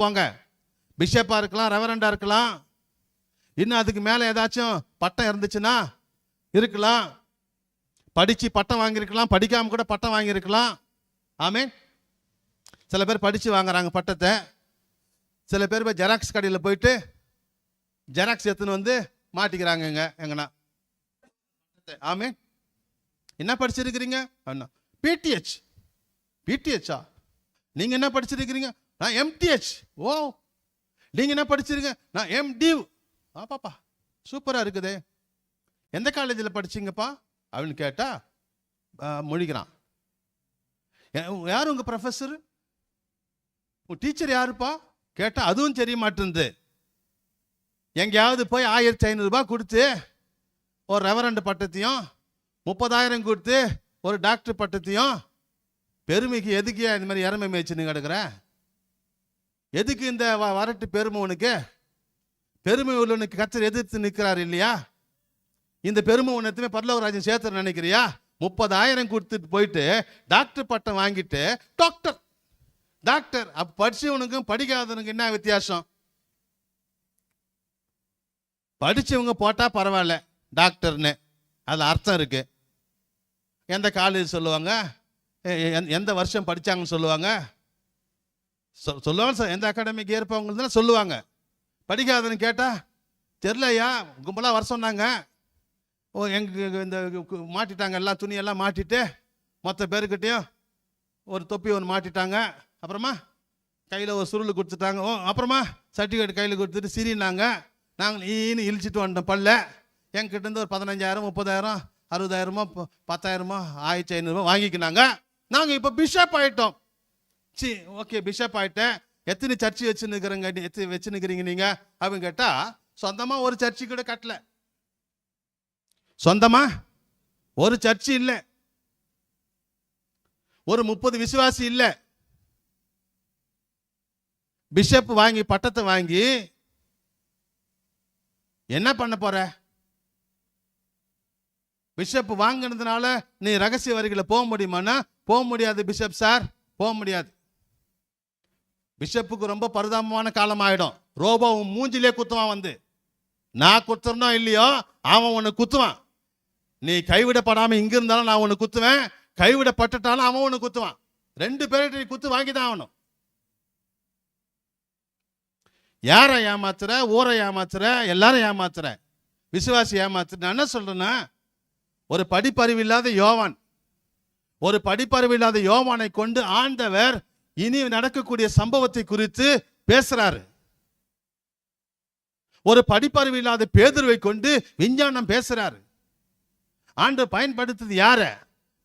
போங்க. பிஷப்பா இருக்கலாம், ரெவரண்டா இருக்கலாம், இன்னும் அதுக்கு மேலே ஏதாச்சும் பட்டம் இருந்துச்சுன்னா இருக்கலாம். படித்து பட்டம் வாங்கியிருக்கலாம், படிக்காமல் கூட பட்டம் வாங்கியிருக்கலாம். ஆமீன். சில பேர் படித்து வாங்குறாங்க பட்டத்தை. சில பேர் போய் ஜெராக்ஸ் கடையில் போயிட்டு ஜெராக்ஸ் எடுத்துன்னு வந்து மாட்டிக்கிறாங்க எங்கன்னா. ஆமீன். என்ன படிச்சிருக்கிறீங்க? அண்ணா பிடிஹெச். பிடிஹெச்சா? நீங்கள் என்ன படிச்சிருக்கிறீங்க? நான் எம்டிஹெச். ஓ, நீங்கள் என்ன படிச்சிருங்க? நான் எம்டிவ். பாப்பா சூப்பராக இருக்குது. எந்த காலேஜில் படிச்சிங்கப்பா அப்படின்னு கேட்டால் மொழிக்கிறான். யார் உங்கள் ப்ரொஃபஸரு? உங்கள் டீச்சர் யாருப்பா கேட்டால் அதுவும் தெரிய மாட்டேங்குது. எங்கேயாவது போய் 1500 ரூபாய் கொடுத்து ஒரு ரெவரண்ட் பட்டத்தையும் 30,000 கொடுத்து ஒரு டாக்டர் பட்டத்தையும் பெருமைக்கு எதுக்கு இந்த மாதிரி இறமை மேய்ச்சின்னு கிடக்குற? எதுக்கு இந்த வரட்டு பெருமை? உனக்கு பெருமை உள்ளவனுக்கு கர்த்தர் எதிர்த்து நிற்கிறார் இல்லையா? இந்த பெருமை உன்னத்துமே பரலோகராஜ்யம் சேர்த்து நினைக்கிறியா? 30,000 கொடுத்துட்டு போயிட்டு டாக்டர் பட்டம் வாங்கிட்டு டாக்டர் அப்போ படிச்சவனுக்கும் படிக்காதவனுக்கு என்ன வித்தியாசம்? படித்தவங்க போட்டால் பரவாயில்ல டாக்டர்னு, அதில் அர்த்தம் இருக்கு. எந்த காலேஜ் சொல்லுவாங்க, எந்த வருஷம் படித்தாங்கன்னு சொல்லுவாங்க, சொல்லுவாங்க. எந்த அகாடமிக்கு ஏற்பவங்க சொல்லுவாங்க. படிக்காதன்னு கேட்டால் தெரிலையா, கும்பலாக வர சொன்னாங்க. எங்கள் இந்த மாட்டிட்டாங்க, எல்லாம் துணியெல்லாம் மாட்டிட்டு மொத்த பேருக்கிட்டையும் ஒரு தொப்பி ஒன்று மாட்டிட்டாங்க. அப்புறமா கையில் ஒரு சுருள் கொடுத்துட்டாங்க. அப்புறமா சர்டிஃபிகேட் கையில் கொடுத்துட்டு சிரினாங்க. நாங்கள் ஈன்னு இழிச்சிட்டு வந்துட்டோம் பல்ல. எங்கிட்டேருந்து ஒரு 15,000, 30,000, 60,000, 10,000, 1,500 வாங்கிக்கினாங்க. நாங்கள் இப்போ பிஷப் ஆகிட்டோம். ஓகே பிஷப் ஆகிட்டேன். எத்தனை சர்ச்சு வச்சுன்னுக்கிறீங்க நீங்கள் அப்படின்னு கேட்டால், சொந்தமாக ஒரு சர்ச்சு கூட கட்டல. சொந்தமாக ஒரு சர்ச்சு இல்லை, ஒரு 30 விசுவாசி இல்லை. பிஷப் வாங்கி பட்டத்தை வாங்கி என்ன பண்ண போற? பிஷப் வாங்கினதுனால நீ ரகசிய வரிகளை போக முடியுமானா போக முடியாது. பிஷப் சார் போக முடியாது. பிஷப்புக்கு ரொம்ப பரிதாபமான காலம் ஆயிடும். ரோபோவும் மூஞ்சிலே குத்துவான். வந்து நான் குத்துறனோ இல்லையோ அவன் உன்னை குத்துவான். நீ கைவிடப்படாம இங்க இருந்தாலும் நான் உன்னை குத்துவேன், கைவிடப்பட்டுட்டாலும் அவன் உன்னை குத்துவான். 2 பேர்கிட்ட நீ குத்து வாங்கி தான் ஆகணும். யாரை ஏமாத்துற? ஊரை ஏமாத்துற, எல்லாரும் ஏமாத்துற, விசுவாசி ஏமாத்துற. நான் என்ன சொல்றேன்னா, ஒரு படிப்பறிவு இல்லாத யோவான், ஒரு படிப்பறிவு இல்லாத யோவானை கொண்டு ஆண்டவர் இனி நடக்கக்கூடிய சம்பவத்தை குறித்து பேசுறாரு. ஒரு படிப்பறிவு இல்லாத பேதுருவை கொண்டு விஞ்ஞானம் பேசுறாரு. ஆண்டவர் பயன்படுத்துது யார?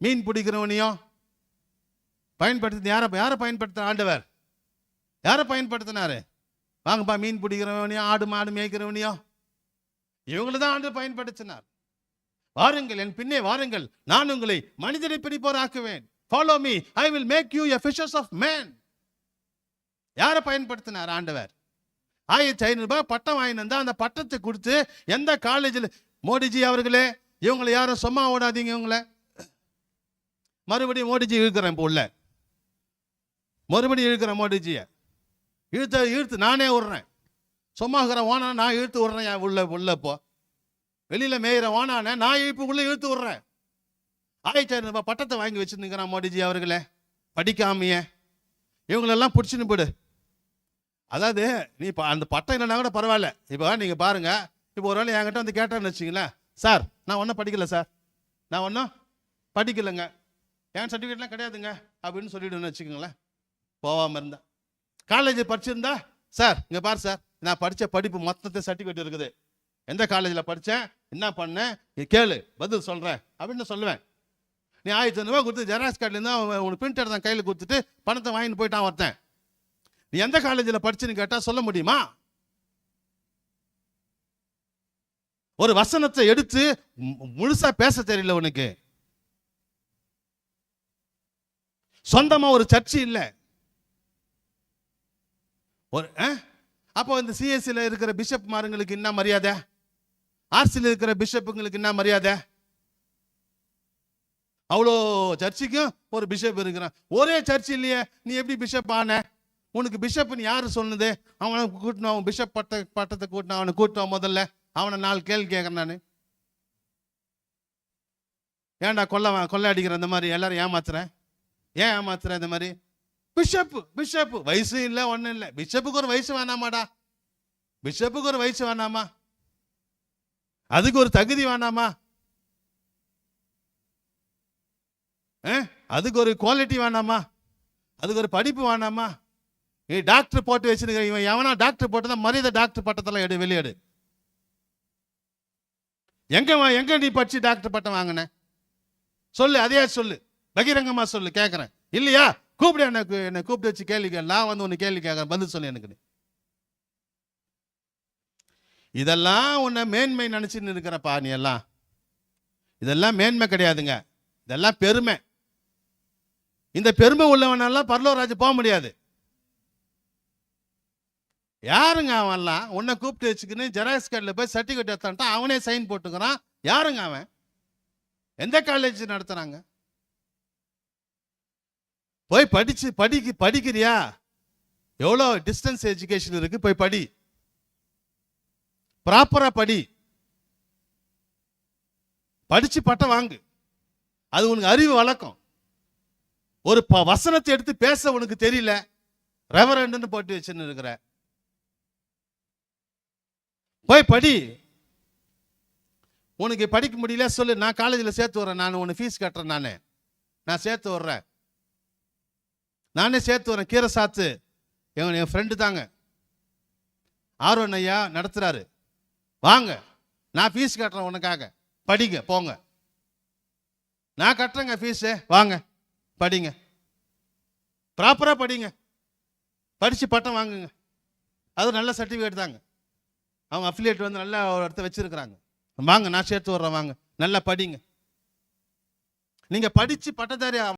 மீன் பிடிக்கிறவனையும் பயன்படுத்துது. யாரை பயன்படுத்த? ஆண்டவர் யாரை பயன்படுத்தினாரு? வாங்கப்பா மீன் பிடிக்கிறவனையும் ஆடு மாடு மேய்க்கிறவனையும் இவங்களை தான் ஆண்டவர் பயன்படுத்தினார். வாருங்கள் என் பின்னே வாருங்கள், நான் உங்களை மனிதரை பிடிப்போர் ஆக்குவேன். Follow me, I will make you a fishers of men. யாரை பயன்படுத்தினார் ஆண்டவர்? 1,500 ரூபாய் பட்டம் வாங்கினா அந்த பட்டத்தை கொடுத்து எந்த காலேஜில்? மோடிஜி அவர்களே, இவங்களை யாரும் சும்மா ஓடாதீங்க. இவங்களை மறுபடியும் மோடிஜி இழுக்கிறேன். இப்போ உள்ள மறுபடியும் இழுக்கிறேன் மோடிஜியை. இழுத்து நானே விடுறேன். சும்மா இருக்கிற ஓனா நான் இழுத்து விடுறேன். உள்ள இப்போ வெளியில் மேயிற ஓனான நான் உள்ள இழுத்து விடுறேன். 1,500 ரூபாய் பட்டத்தை வாங்கி வச்சுருந்துக்கிறான் மோடிஜி அவர்களே, படிக்காமையே. இவங்களெல்லாம் பிடிச்சின்னு போடு. அதாவது நீ இப்போ அந்த பட்டம் இல்லைன்னா கூட பரவாயில்ல. இப்போ நீங்கள் பாருங்க, இப்போ ஒரு வேளை என்கிட்ட வந்து கேட்டான்னு வச்சிங்களேன், சார் நான் ஒன்றும் படிக்கலை சார், நான் ஒன்றும் படிக்கலைங்க, என் சர்டிஃபிகேட்லாம் கிடையாதுங்க அப்படின்னு சொல்லிவிடுன்னு வச்சுக்கோங்களேன். போகாமல் இருந்தேன். காலேஜ் படிச்சிருந்தா, சார் இங்கே பாரு சார், நான் படித்த படிப்பு மொத்தத்தை சர்டிஃபிகேட் இருக்குது, எந்த காலேஜில் படித்தேன், என்ன பண்ணேன், கேளு பதில் சொல்கிறேன் அப்படின்னு சொல்லுவேன். நீ 1,500 ரூபா கொடுத்து ஜெராக்ஸ் கார்டுலேருந்து உனக்கு பிரிண்ட் எடுத்தான் கையில் கொடுத்துட்டு பணத்தை வாங்கிட்டு போயிட்டான் ஒருத்தன். நீ எந்த காலேஜில் படிச்சுன்னு கேட்டால் சொல்ல முடியுமா? ஒரு வசனத்தை எடுத்து முழுசா பேச தெரியல உனக்கு. சொந்தமா ஒரு சர்ச்சு இல்லை. அப்போ இந்த சிஎஸ்சியில் இருக்கிற பிஷப் மாருங்களுக்கு என்ன மரியாதை? ஆர்சியில் இருக்கிற பிஷப்புங்களுக்கு என்ன மரியாதை? அவ்வளோ சர்ச்சுக்கும் ஒரு பிஷப் இருக்கிறான். ஒரே சர்ச்சு இல்லையே, நீ எப்படி பிஷப் ஆன? உனக்கு பிஷப்னு யாரு சொன்னது? அவனை கூட்டணும், அவன் பிஷப் பட்டத்தை கூட்டணும், அவனை கூட்டம் முதல்ல. அவனை 4 கேள்வி கேட்கறேன் நான். ஏன்டா கொள்ளை அடிக்கிற இந்த மாதிரி எல்லாரும் ஏமாத்துறேன்? ஏன் ஏமாத்துறேன் இந்த மாதிரி? பிஷப் வயசு இல்லை, ஒன்றும் இல்லை. பிஷப்புக்கு ஒரு வயசு வேணாமாடா? பிஷப்புக்கு ஒரு வயசு வேணாமா? அதுக்கு ஒரு தகுதி வேணாமா? அதுக்கு ஒரு குவாலிட்டி வேணாமா? அதுக்கு ஒரு படிப்பு வேணாமா? டாக்டர் போட்டு வச்சிருக்க இவன் எவனா டாக்டர் போட்டுதான் மரியாதை டாக்டர் பட்டத்தெல்லாம் வெளியேடு. எங்க நீ படிச்சு டாக்டர் பட்டம் வாங்கின? சொல்லு, அதையா சொல்லு, பகிரங்கமா சொல்லு, கேட்கறேன். இல்லையா கூப்பிடு, என்னை கூப்பிட்டு வச்சு கேள்வி கேள். நான் வந்து உன்னை கேள்வி கேட்கறேன், பதில் சொல்லு எனக்கு. இதெல்லாம் உன்னை மேன்மை நினைச்சுன்னு இருக்கிறப்பா நீ எல்லாம். இதெல்லாம் மேன்மை கிடையாதுங்க, இதெல்லாம் பெருமை. இந்த பெருமை உள்ளவனெல்லாம் பரலோகராஜ் போக முடியாது. யாருங்க அவன்லாம்? உன்னை கூப்பிட்டு வச்சுக்கின்னு ஜெராக்ஸ் கார்டில் போய் சர்டிஃபிகேட் எடுத்தான்ட்டா அவனே சைன் போட்டுக்கிறான். யாருங்க அவன்? எந்த காலேஜ் நடத்துறாங்க? போய் படிக்கிறியா? எவ்வளோ டிஸ்டன்ஸ் எஜுகேஷன் இருக்கு, போய் படி, ப்ராப்பரா படிச்சு பட்டம் வாங்கு. அது உனக்கு அறிவு வளர்க்கும். ஒரு வசனத்தை எடுத்து பேச உனக்கு தெரியல, ரெவரண்ட்னு போட்டு வச்சுன்னு இருக்கிற. போய் படி. உனக்கு படிக்க முடியல சொல்லு, நான் காலேஜில் சேர்த்து விட்றேன், நான் உன்னை ஃபீஸ் கட்டுறேன், நான் சேர்த்து விட்றேன், நானே சேர்த்து வரேன். கீரை சாத்து என் ஃப்ரெண்டு தாங்க, ஆர்வன் ஐயா நடத்துறாரு, வாங்க, நான் ஃபீஸ் கட்டுறேன் உனக்காக, படிங்க போங்க. நான் கட்டுறேங்க ஃபீஸு, வாங்க படிங்க, ப்ராப்பராக படிங்க, படித்து பட்டம் வாங்குங்க. அது நல்ல சர்டிஃபிகேட் தாங்க. அவங்க அஃபிலியேட் வந்து நல்ல ஒரு இடத்த வச்சிருக்கிறாங்க. வாங்க, நான் சேர்த்து வர்றேன், வாங்க, நல்லா படிங்க. நீங்கள் படித்து பட்டதாரி